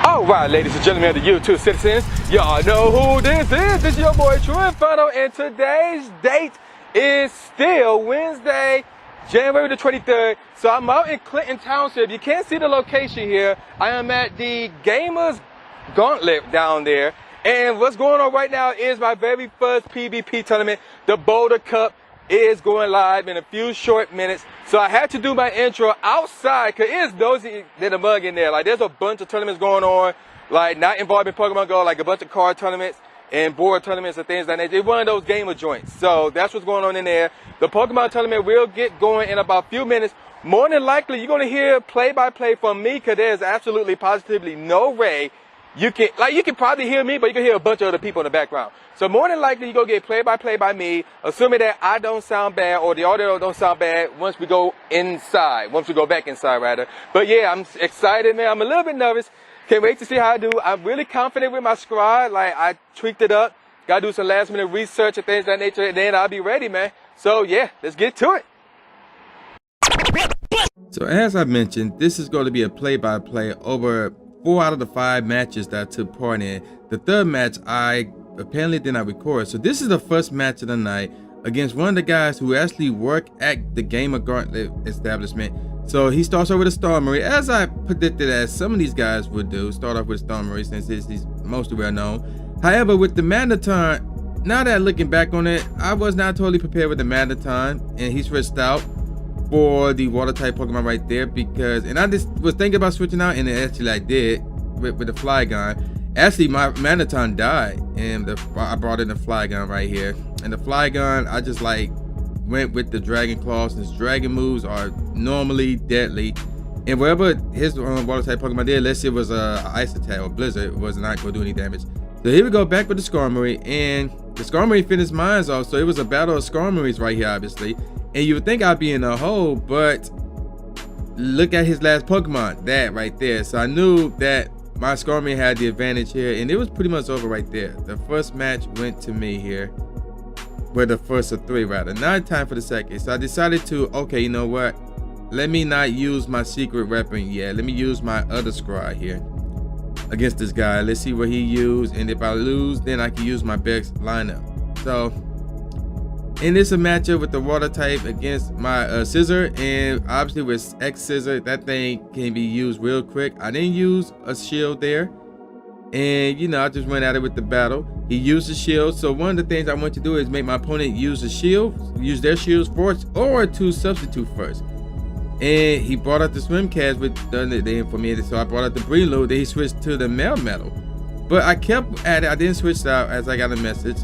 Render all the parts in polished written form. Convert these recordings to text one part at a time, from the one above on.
Alright, ladies and gentlemen of the YouTube citizens, y'all know who this is. This is your boy True Inferno, and today's date is still Wednesday, January the 23rd. So I'm out in Clinton Township. You can't see the location here. I am at the Gamers Gauntlet down there. And what's going on right now is my very first PvP tournament. The Boulder Cup is going live in a few short minutes. So I had to do my intro outside because it's nosy than a mug in there. Like, there's a bunch of tournaments going on, like not involving Pokemon Go, like a bunch of card tournaments and board tournaments and things like that. It's one of those gamer joints. So that's what's going on in there. The Pokemon tournament will get going in about a few minutes. More than likely, you're going to hear play-by-play from me because there's absolutely positively no way you can probably hear me, but you can hear a bunch of other people in the background. So more than likely, you're going to get play-by-play by me, assuming that I don't sound bad or the audio don't sound bad once we go inside, once we go back inside, rather. But yeah, I'm excited, man. I'm a little bit nervous. Can't wait to see how I do. I'm really confident with my squad. Like, I tweaked it up. Got to do some last-minute research and things of that nature, and then I'll be ready, man. So yeah, let's get to it. So as I mentioned, this is going to be a play-by-play over 4 out of the 5 matches that I took part in. The third match I apparently did not record. So this is the first match of the night against one of the guys who actually work at the Gamer Gauntlet establishment. So he starts off with a Star Marine, as I predicted, as some of these guys would do, start off with Star Marine since he's mostly well known. However, with the Magneton, now that looking back on it, I was not totally prepared with the Magneton, and he switched out for the water type Pokemon right there, because, and I just was thinking about switching out, and actually I did with the Flygon. Actually, my Magneton died, and I brought in the Flygon right here. And the Flygon, I just like went with the Dragon Claw, since Dragon moves are normally deadly. And wherever his water type Pokemon did, let's say it was Ice Attack or Blizzard, it was not going to do any damage. So here we go back with the Skarmory, and the Skarmory finished mine off, so it was a battle of Skarmories right here, obviously. And you would think I'd be in a hole, but look at his last Pokemon, that right there. So I knew that my Skarmory had the advantage here, and it was pretty much over right there. The first match went to me here, well, the first of 3 rather. Now it's time for the second. So I decided to, okay, you know what? Let me not use my secret weapon yet. Let me use my other squad here against this guy. Let's see what he used, and if I lose, then I can use my best lineup. So and it's a matchup with the water type against my scissor, and obviously with X scissor, that thing can be used real quick. I didn't use a shield there, and you know, I just went at it with the battle. He used the shield, so one of the things I want to do is make my opponent use the shield, use their shields first, or to substitute first. And he brought out the swim cast with the for me, so I brought out the Breloom. Then he switched to the Metal, but I kept at it. I didn't switch out as I got a message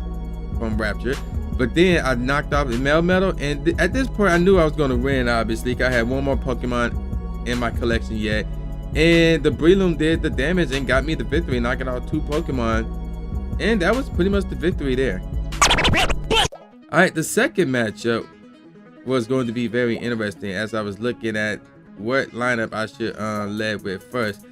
from Rapture. But then I knocked off the Metal, and at this point I knew I was going to win, obviously. I had one more Pokemon in my collection yet. And the Breloom did the damage and got me the victory, knocking out 2 Pokemon. And that was pretty much the victory there. Alright, the second matchup was going to be very interesting as I was looking at what lineup I should lead with first.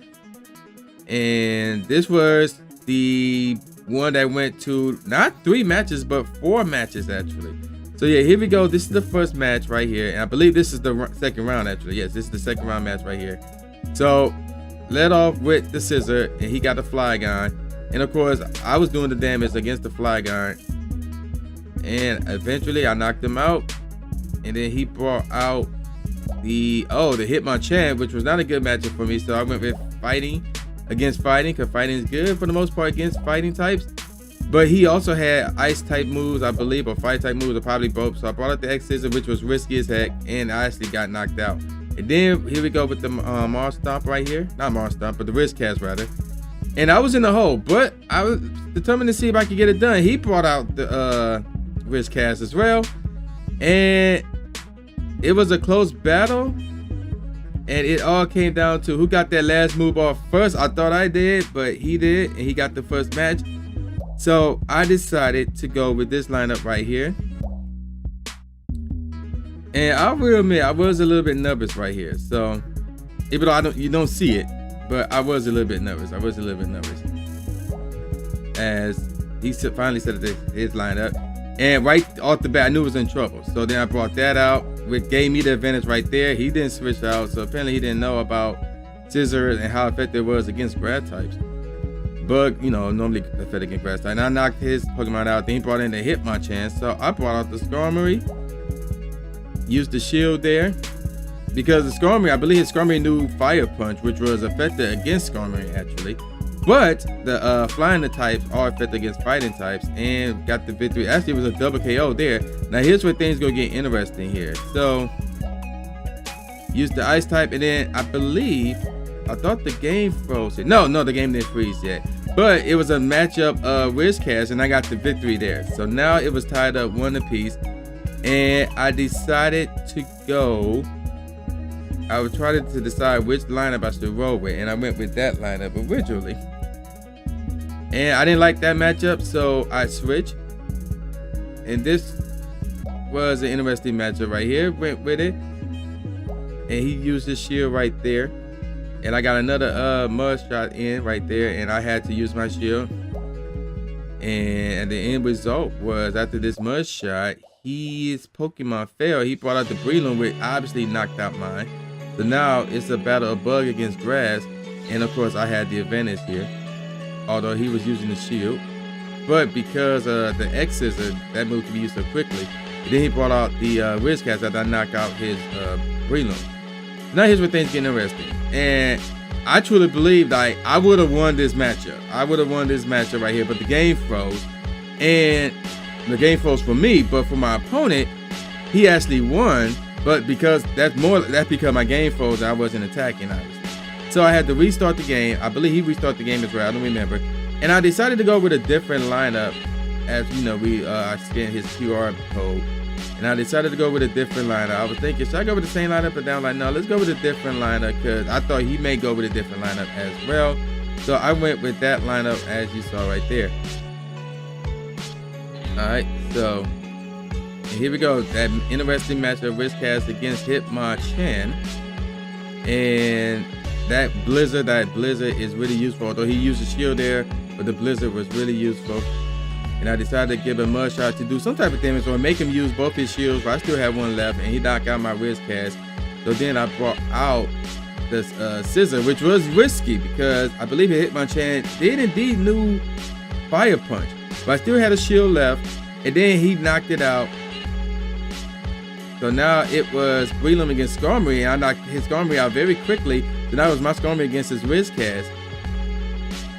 And this was the one that went to not 3 matches but 4 matches actually. So yeah, here we go. This is the first match right here, and I believe this is the second round actually. Yes, this is the second round match right here. So led off with the scissor, and he got the Flygon, and of course I was doing the damage against the Flygon, and eventually I knocked him out. And then he brought out the Hitmonchan, which was not a good matchup for me, so I went with fighting against fighting, because fighting is good for the most part against fighting types. But he also had ice type moves, I believe, or fire type moves, or probably both. So I brought out the X Scissor, which was risky as heck, and I actually got knocked out. And then here we go with the Mars Stomp right here. Not Mars Stomp, but the Wrist Cast rather. And I was in the hole, but I was determined to see if I could get it done. He brought out the Wrist Cast as well, and it was a close battle. And it all came down to who got that last move off first. I thought I did, but he did, and he got the first match. So I decided to go with this lineup right here. And I will admit, I was a little bit nervous right here. So even though you don't see it, but I was a little bit nervous. As he finally set his lineup. And right off the bat, I knew he was in trouble. So then I brought that out, which gave me the advantage right there. He didn't switch out, so apparently he didn't know about Scissor and how effective it was against grass types. Bug, normally effective against grass type. And I knocked his Pokemon out. Then he brought in the Hitmonchan. So I brought out the Skarmory. Used the shield there. Because the Skarmory, I believe his Skarmory knew Fire Punch, which was effective against Skarmory actually. But the flying types are effective against fighting types and got the victory. Actually, it was a double KO there. Now here's where things gonna get interesting here. So use the ice type, and then I thought the game froze. No, the game didn't freeze yet. But it was a matchup of Wizcast, and I got the victory there. So now it was tied up 1 apiece, and I decided to go. I was trying to decide which lineup I should roll with, and I went with that lineup originally. And I didn't like that matchup, so I switched. And this was an interesting matchup right here. Went with it, and he used his shield right there. And I got another mud shot in right there, and I had to use my shield. And the end result was, after this mud shot, his Pokemon failed. He brought out the Breloom, which obviously knocked out mine. So now it's a battle of bug against grass, and of course I had the advantage here, although he was using the shield. But because the X Scissor, that move can be used so quickly, and then he brought out the Wizcast after I knocked out his Breloom. Now here's where things get interesting, and I truly believe that I would have won this matchup. I would have won this matchup right here, but the game froze, and the game froze for me, but for my opponent, he actually won. But because that's because my game froze, I wasn't attacking, obviously. So I had to restart the game. I believe he restarted the game as well. I don't remember. And I decided to go with a different lineup. As I scanned his QR code, and I decided to go with a different lineup. I was thinking, should I go with the same lineup? But then I'm like, no, let's go with a different lineup, because I thought he may go with a different lineup as well. So I went with that lineup as you saw right there. All right, so. And here we go, that interesting matchup, Wizcast against Hitmonchan. And that Blizzard is really useful. Although he used a shield there, but the Blizzard was really useful. And I decided to give him a mud shot to do some type of damage or make him use both his shields, but I still have one left, and he knocked out my Wizcast. So then I brought out this Scissor, which was risky because I believe Hitmonchan did indeed knew Fire Punch. But I still had a shield left, and then he knocked it out. So now it was Breloom against Skarmory, and I knocked his Skarmory out very quickly. So now it was my Skarmory against his Wizcast.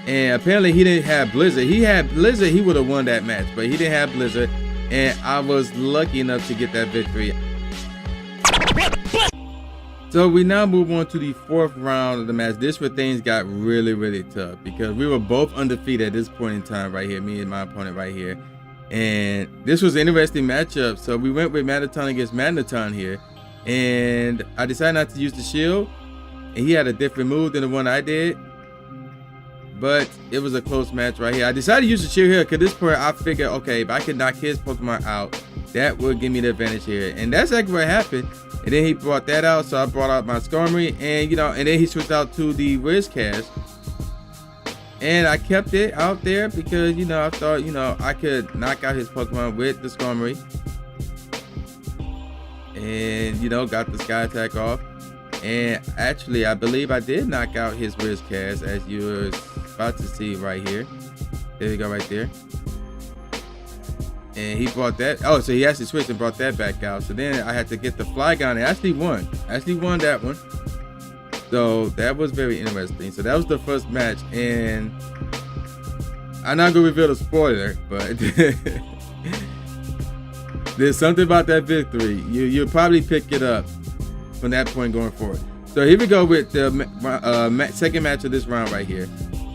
And apparently he didn't have Blizzard. He had Blizzard, he would have won that match, but he didn't have Blizzard, and I was lucky enough to get that victory. So we now move on to the 4th round of the match. This where things got really, really tough, because we were both undefeated at this point in time right here, me and my opponent right here. And this was an interesting matchup. So we went with Magneton against Magneton here, and I decided not to use the shield, and he had a different move than the one I did, but it was a close match right here. I decided to use the shield here because this point I figured, okay, if I can knock his Pokemon out, that would give me the advantage here, and that's exactly what happened. And then he brought that out, so I brought out my Skarmory, and and then he switched out to the Wizcast. And I kept it out there because, I thought, I could knock out his Pokemon with the Skarmory. And, got the Sky Attack off. And actually, I believe I did knock out his Wizcast, as you're about to see right here. There you go, right there. And he brought that. Oh, so he actually switched and brought that back out. So then I had to get the Flygon, and actually won. That one. So that was very interesting. So that was the first match, and I'm not gonna reveal the spoiler, but there's something about that victory. You'll probably pick it up from that point going forward. So here we go with the second match of this round right here.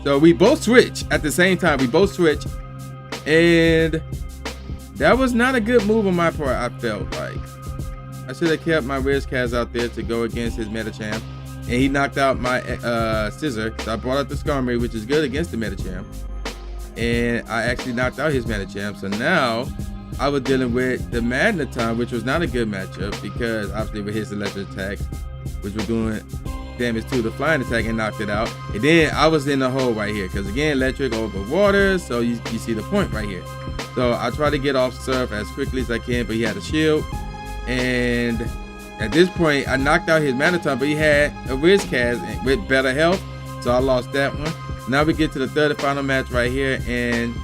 So we both switch at the same time. We both switch, and that was not a good move on my part. I felt like I should have kept my Wizcast out there to go against his Metachamp. And he knocked out my Scissor, so I brought out the Skarmory, which is good against the Metachamp. And I actually knocked out his Metachamp. So now I was dealing with the Magneton, which was not a good matchup because obviously with his electric attacks, which were doing damage to the flying attack, and knocked it out. And then I was in the hole right here because again, electric over water. So you see the point right here. So I tried to get off Surf as quickly as I can, but he had a shield. And at this point, I knocked out his Manaton, but he had a Wizcast with better health, so I lost that one. Now we get to the third and final match right here, and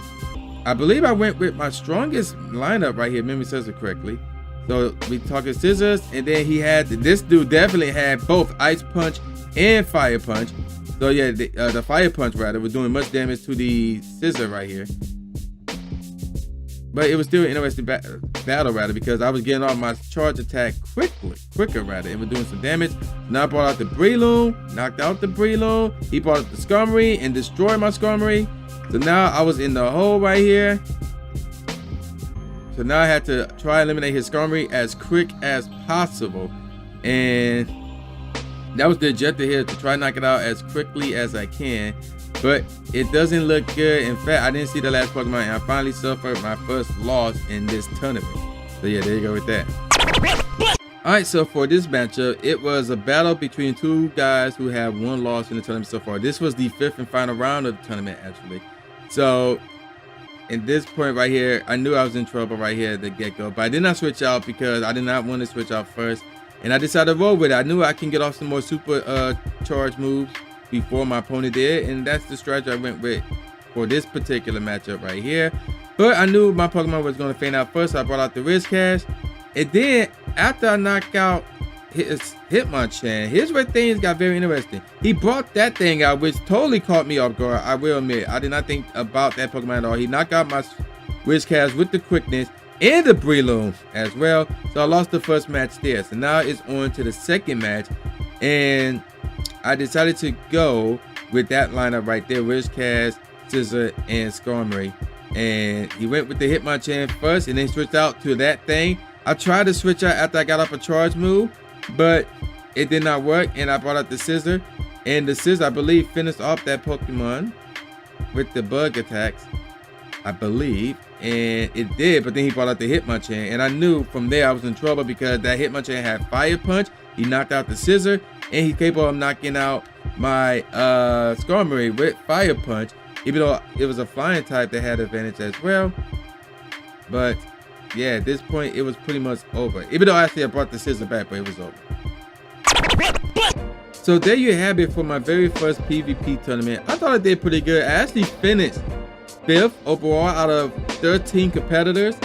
I believe I went with my strongest lineup right here, if memory serves it correctly. So we talking scissors, and then he had, this dude definitely had both Ice Punch and Fire Punch. So yeah, the Fire Punch rather was doing much damage to the scissor right here. But it was still an interesting battle rather, because I was getting off my charge attack quicker rather. It was doing some damage. Now I brought out the Breloom, knocked out the Breloom. He brought out the Skarmory and destroyed my Skarmory. So now I was in the hole right here. So now I had to try and eliminate his Skarmory as quick as possible. And that was the objective here, to try and knock it out as quickly as I can. But it doesn't look good. In fact, I didn't see the last Pokemon, and I finally suffered my first loss in this tournament. So yeah, there you go with that. Alright, so for this matchup, it was a battle between two guys who have one loss in the tournament so far. This was the fifth and final round of the tournament, actually. So in this point right here, I knew I was in trouble right here at the get-go, but I did not switch out because I did not want to switch out first. And I decided to roll with it. I knew I can get off some more super charge moves before my opponent did, and that's the strategy I went with for this particular matchup right here. But I knew my Pokemon was going to faint out first, so I brought out the Wizcast. And then after I knocked out his Hitmonchan, here's where things got very interesting. He brought that thing out, which totally caught me off guard. I will admit, I did not think about that Pokemon at all. He knocked out my Wizcast with the quickness and the Breloom as well. So I lost the first match there. So now it's on to the second match, and I decided to go with that lineup right there, Wizcast, Scissor, and Skarmory. And he went with the Hitmonchan first, and then switched out to that thing. I tried to switch out after I got off a charge move, but it did not work, and I brought out the Scissor. And the Scissor, I believe, finished off that Pokemon with the bug attacks, I believe. And it did, but then he brought out the Hitmonchan, and I knew from there I was in trouble because that Hitmonchan had Fire Punch. He knocked out the Scissor, and he's capable of knocking out my Skarmory with Fire Punch, even though it was a flying type that had advantage as well. But yeah, at this point it was pretty much over, even though actually I brought the Scissor back, but it was over. So there you have it for my very first PvP tournament. I thought I did pretty good. I actually finished 5th overall out of 13 competitors,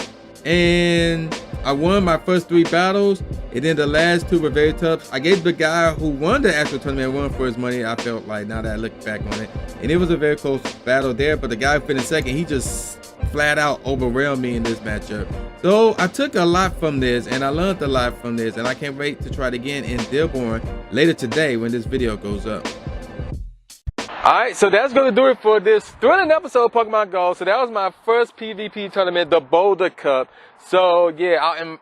and I won my first 3 battles, and then the last 2 were very tough. I gave the guy who won the actual tournament one for his money, I felt like, now that I look back on it. And it was a very close battle there, but the guy who finished second, he just flat out overwhelmed me in this matchup. So I took a lot from this, and I learned a lot from this, and I can't wait to try it again in Dearborn later today when this video goes up. Alright, so that's going to do it for this thrilling episode of Pokemon Go. So that was my first PvP tournament, the Boulder Cup. So yeah, out in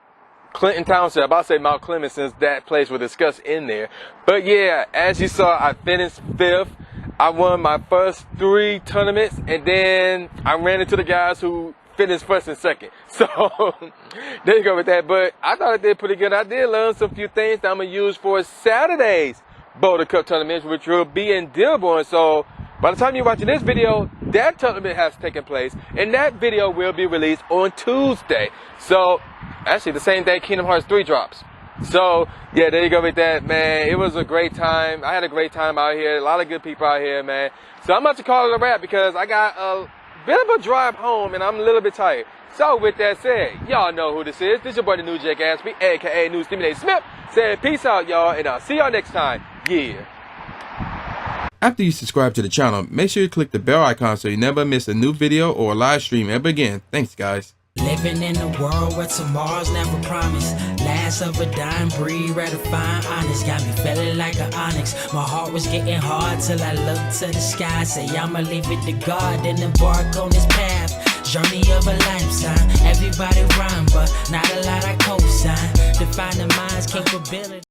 Clinton Township, about to say Mount Clemens, since that place was discussed in there. But yeah, as you saw, I finished 5th. I won my first 3 tournaments, and then I ran into the guys who finished 1st and 2nd. So there you go with that. But I thought I did pretty good. I did learn some few things that I'm going to use for Saturday's Boulder Cup tournaments, which will be in Dearborn. So by the time you're watching this video, that tournament has taken place, and that video will be released on Tuesday. So actually the same day Kingdom Hearts 3 drops. So yeah, there you go with that, man. It was a great time. I had a great time out here. A lot of good people out here, man. So I'm about to call it a wrap because I got a bit of a drive home and I'm a little bit tired. So with that said, y'all know who this is. This is your boy, the new Jake Ashby, aka New Stimulated Smith, saying peace out, y'all, and I'll see y'all next time. Yeah. After you subscribe to the channel, make sure you click the bell icon so you never miss a new video or a live stream ever again. Thanks, guys. Living in a world where tomorrow's never promised. Last of a dying breed, rather find honest. Got me feeling like an onyx. My heart was getting hard till I looked to the sky. Say I'ma leave it to God and embark on this path. Journey of a lifetime. Everybody rhyme, but not a lot I co-sign. Define the mind's capability.